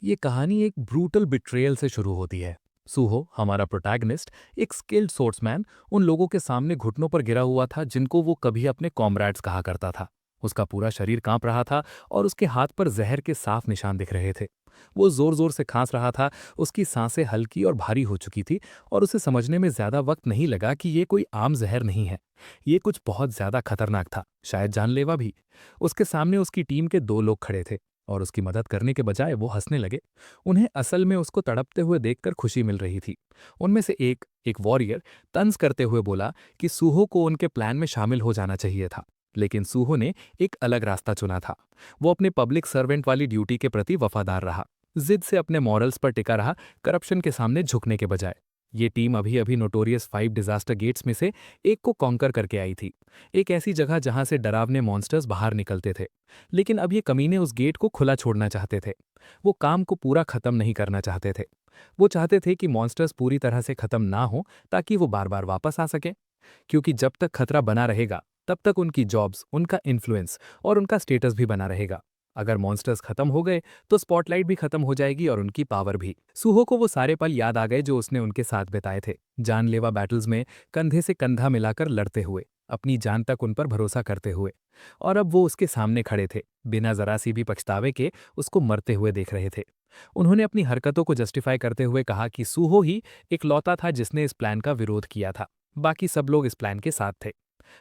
ये कहानी एक ब्रूटल बिट्रेयल से शुरू होती है। सूहो, हमारा प्रोटैगनिस्ट, एक स्किल्ड सोर्समैन, उन लोगों के सामने घुटनों पर गिरा हुआ था जिनको वो कभी अपने कॉमरेड्स कहा करता था। उसका पूरा शरीर कांप रहा था और उसके हाथ पर जहर के साफ निशान दिख रहे थे। वो जोर जोर से खांस रहा था, उसकी सांसें हल्की और भारी हो चुकी थी और उसे समझने में ज्यादा वक्त नहीं लगा कि ये कोई आम जहर नहीं है। ये कुछ बहुत ज्यादा खतरनाक था, शायद जानलेवा भी। उसके सामने उसकी टीम के दो लोग खड़े थे और उसकी मदद करने के बजाय वो हंसने लगे। उन्हें असल में उसको तड़पते हुए देखकर खुशी मिल रही थी। उनमें से एक वॉरियर तंज करते हुए बोला कि सूहो को उनके प्लान में शामिल हो जाना चाहिए था। लेकिन सूहो ने एक अलग रास्ता चुना था। वो अपने पब्लिक सर्वेंट वाली ड्यूटी के प्रति वफादार रहा, जिद से अपने मॉरल्स पर टिका रहा, करप्शन के सामने झुकने के बजाय। ये टीम अभी अभी नोटोरियस 5 डिजास्टर गेट्स में से एक को कॉन्कर करके आई थी। एक ऐसी जगह जहां से डरावने मॉन्स्टर्स बाहर निकलते थे। लेकिन अब ये कमीने उस गेट को खुला छोड़ना चाहते थे। वो काम को पूरा खत्म नहीं करना चाहते थे। वो चाहते थे कि मॉन्स्टर्स पूरी तरह से खत्म ना हो, ताकि वो बार बार वापस आ सके। क्योंकि जब तक खतरा बना रहेगा, तब तक उनकी जॉब्स, उनका इन्फ्लुएंस और उनका स्टेटस भी बना रहेगा। अगर मॉन्स्टर्स खत्म हो गए तो स्पॉटलाइट भी खत्म हो जाएगी और उनकी पावर भी। सूहो को वो सारे पल याद आ गए जो उसने उनके साथ बिताए थे, जानलेवा बैटल्स में कंधे से कंधा मिलाकर लड़ते हुए, अपनी जान तक उन पर भरोसा करते हुए। और अब वो उसके सामने खड़े थे, बिना जरा सी भी पछतावे के उसको मरते हुए देख रहे थे। उन्होंने अपनी हरकतों को जस्टिफाई करते हुए कहा कि सूहो ही इकलौता था जिसने इस प्लान का विरोध किया था। बाकी सब लोग इस प्लान के साथ थे।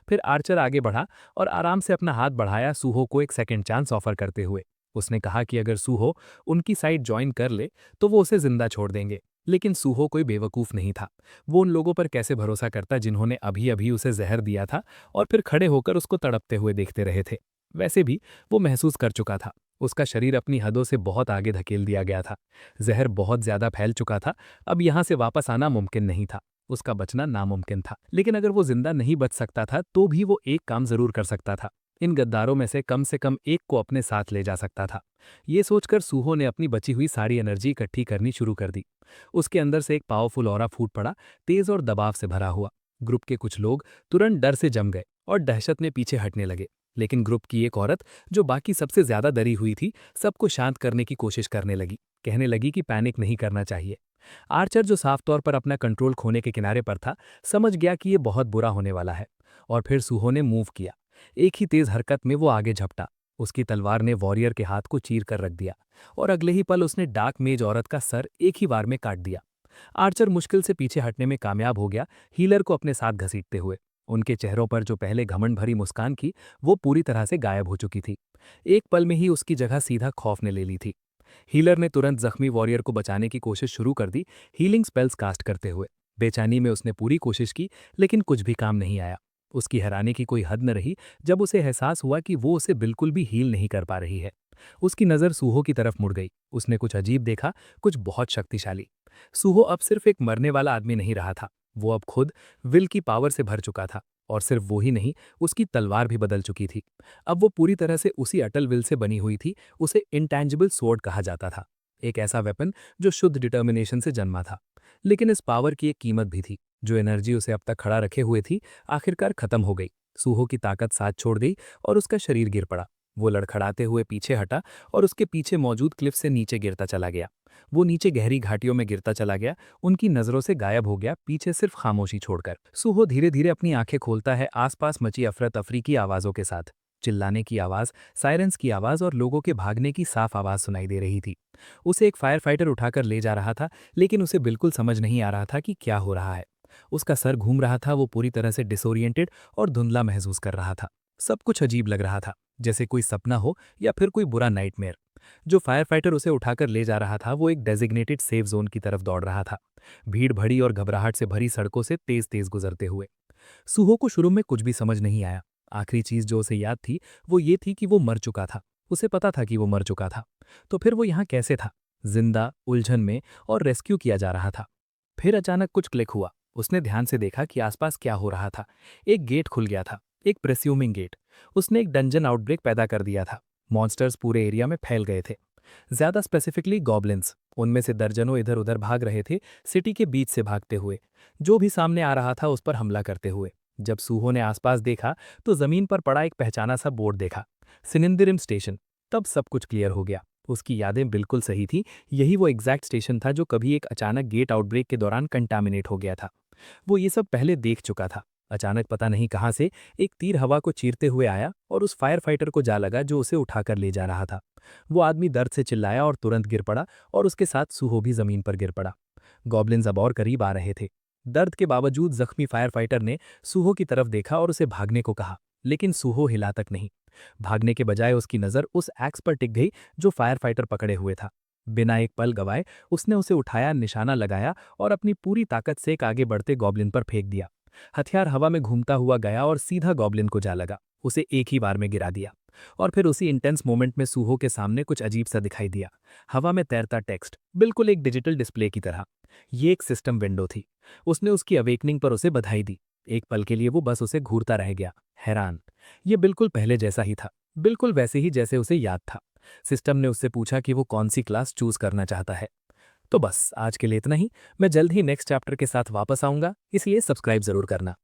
फिर आर्चर आगे बढ़ा और आराम से अपना हाथ बढ़ाया सूहो को एक सेकंड चांस ऑफर करते हुए। उसने कहा कि अगर सूहो उनकी साइड ज्वाइन कर ले तो वो उसे जिंदा छोड़ देंगे। लेकिन सूहो कोई बेवकूफ नहीं था। वो उन लोगों पर कैसे भरोसा करता जिन्होंने अभी अभी उसे जहर दिया था और फिर खड़े होकर उसको तड़पते हुए देखते रहे थे। वैसे भी वो महसूस कर चुका था, उसका शरीर अपनी हदों से बहुत आगे धकेल दिया गया था। जहर बहुत ज्यादा फैल चुका था। अब यहां से वापस आना मुमकिन नहीं था। उसका बचना नामुमकिन था। लेकिन अगर वो जिंदा नहीं बच सकता था तो भी वो एक काम जरूर कर सकता था। इन गद्दारों में से कम एक को अपने साथ ले जा सकता था। ये सोचकर सूहो ने अपनी बची हुई सारी एनर्जी इकट्ठी करनी शुरू कर दी। उसके अंदर से एक पावरफुल ऑरा फूट पड़ा, तेज और दबाव से भरा हुआ। ग्रुप के कुछ लोग तुरंत डर से जम गए और दहशत में पीछे हटने लगे। लेकिन ग्रुप की एक औरत, जो बाकी सबसे ज्यादा डरी हुई थी, सबको शांत करने की कोशिश करने लगी। कहने लगी कि पैनिक नहीं करना चाहिए। आर्चर, जो साफ तौर पर अपना कंट्रोल खोने के किनारे पर था, समझ गया कि यह बहुत बुरा होने वाला है। और फिर सूहो ने मूव किया। एक ही तेज हरकत में वो आगे झपटा। उसकी तलवार ने वॉरियर के हाथ को चीर कर रख दिया और अगले ही पल उसने डार्क मेज औरत का सर एक ही बार में काट दिया। आर्चर मुश्किल से पीछे हटने में कामयाब हो गया, हीलर को अपने साथ घसीटते हुए। उनके चेहरों पर जो पहले घमंड भरी मुस्कान थी, वो पूरी तरह से गायब हो चुकी थी। एक पल में ही उसकी जगह सीधा खौफ ने ले ली थी। हीलर ने तुरंत जख्मी वॉरियर को बचाने की कोशिश शुरू कर दी, हीलिंग स्पेल्स कास्ट करते हुए। बेचैनी में उसने पूरी कोशिश की, लेकिन कुछ भी काम नहीं आया। उसकी हैरानी की कोई हद न रही जब उसे एहसास हुआ कि वो उसे बिल्कुल भी हील नहीं कर पा रही है। उसकी नज़र सूहो की तरफ मुड़ गई। उसने कुछ अजीब देखा, कुछ बहुत शक्तिशाली। सूहो अब सिर्फ एक मरने वाला आदमी नहीं रहा था। वो अब खुद विल की पावर से भर चुका था। और सिर्फ वो ही नहीं, उसकी तलवार भी बदल चुकी थी। अब वो पूरी तरह से उसी अटल विल से बनी हुई थी। उसे इंटैंजिबल स्वॉर्ड कहा जाता था, एक ऐसा वेपन जो शुद्ध डिटर्मिनेशन से जन्मा था। लेकिन इस पावर की एक कीमत भी थी। जो एनर्जी उसे अब तक खड़ा रखे हुए थी, आखिरकार खत्म हो गई। सूहो की ताकत साथ छोड़ गई और उसका शरीर गिर पड़ा। वो लड़खड़ाते हुए पीछे हटा और उसके पीछे मौजूद क्लिफ से नीचे गिरता चला गया। वो नीचे गहरी घाटियों में गिरता चला गया, उनकी नजरों से गायब हो गया, पीछे सिर्फ खामोशी छोड़कर। सूहो धीरे धीरे अपनी आंखें खोलता है, आसपास मची अफरा तफरी की आवाजों के साथ। चिल्लाने की आवाज, सायरन्स की आवाज और लोगों के भागने की साफ आवाज सुनाई दे रही थी। उसे एक फायर फाइटर उठाकर ले जा रहा था, लेकिन उसे बिल्कुल समझ नहीं आ रहा था कि क्या हो रहा है। उसका सर घूम रहा था, वो पूरी तरह से डिसोरिएंटेड और धुंधला महसूस कर रहा था। सब कुछ अजीब लग रहा था, जैसे कोई सपना हो या फिर कोई बुरा नाइटमेयर। जो फायर फाइटर उसे उठाकर ले जा रहा था, वो एक डेजिग्नेटेड सेफ जोन की तरफ दौड़ रहा था, भीड़ भड़ी और घबराहट से भरी सड़कों से तेज तेज गुजरते हुए। सूहो को शुरू में कुछ भी समझ नहीं आया। आखिरी चीज जो उसे याद थी वो ये थी कि वो मर चुका था। उसे पता था कि वो मर चुका था। तो फिर वो यहाँ कैसे था, जिंदा, उलझन में, और रेस्क्यू किया जा रहा था। फिर अचानक कुछ क्लिक हुआ। उसने ध्यान से देखा कि आसपास क्या हो रहा था। एक गेट खुल गया था, एक प्रेस्यूमिंग गेट। उसने एक डंजन आउटब्रेक पैदा कर दिया था। मॉन्स्टर्स पूरे एरिया में फैल गए थे, ज्यादा स्पेसिफिकली गॉब्लिन्स। उनमें से दर्जनों इधर उधर भाग रहे थे, सिटी के बीच से भागते हुए, जो भी सामने आ रहा था उस पर हमला करते हुए। जब सूहो ने आसपास देखा तो जमीन पर पड़ा एक पहचाना सा बोर्ड देखा, सिनिंदिरिम स्टेशन। तब सब कुछ क्लियर हो गया। उसकी यादें बिल्कुल सही थी। यही वो एग्जैक्ट स्टेशन था जो कभी एक अचानक गेट आउटब्रेक के दौरान कंटामिनेट हो गया था। वो ये सब पहले देख चुका था। अचानक पता नहीं कहाँ से एक तीर हवा को चीरते हुए आया और उस फायर फाइटर को जा लगा जो उसे उठाकर ले जा रहा था। वो आदमी दर्द से चिल्लाया और तुरंत गिर पड़ा और उसके साथ सूहो भी जमीन पर गिर पड़ा। गॉब्लिन्स अब और करीब आ रहे थे। दर्द के बावजूद जख्मी फायर फाइटर ने सूहो की तरफ देखा और उसे भागने को कहा, लेकिन सूहो हिला तक नहीं। भागने के बजाय उसकी नज़र उस एक्स पर टिक गई जो फायर फाइटर पकड़े हुए था। बिना एक पल गवाए उसने उसे उठाया, निशाना लगाया और अपनी पूरी ताकत से एक आगे बढ़ते गॉब्लिन पर फेंक दिया। हथियार हवा में घूमता हुआ गया और सीधा गॉब्लिन को जा लगा, उसे एक ही बार में गिरा दिया। और फिर उसी इंटेंस मोमेंट में सूहो के सामने कुछ अजीब सा दिखाई दिया। हवा में तैरता टेक्स्ट, बिल्कुल एक डिजिटल डिस्प्ले की तरह। ये एक सिस्टम विंडो थी। उसने उसकी अवेकनिंग पर उसे बधाई दी। एक पल के लिए वो बस उसे घूरता रह गया, हैरान। ये बिल्कुल पहले जैसा ही था, बिल्कुल वैसे ही जैसे उसे याद था। सिस्टम ने उससे पूछा कि वो कौन सी क्लास चूज करना चाहता है। तो बस आज के लिए इतना ही। मैं जल्द ही नेक्स्ट चैप्टर के साथ वापस आऊंगा, इसलिए सब्सक्राइब जरूर करना।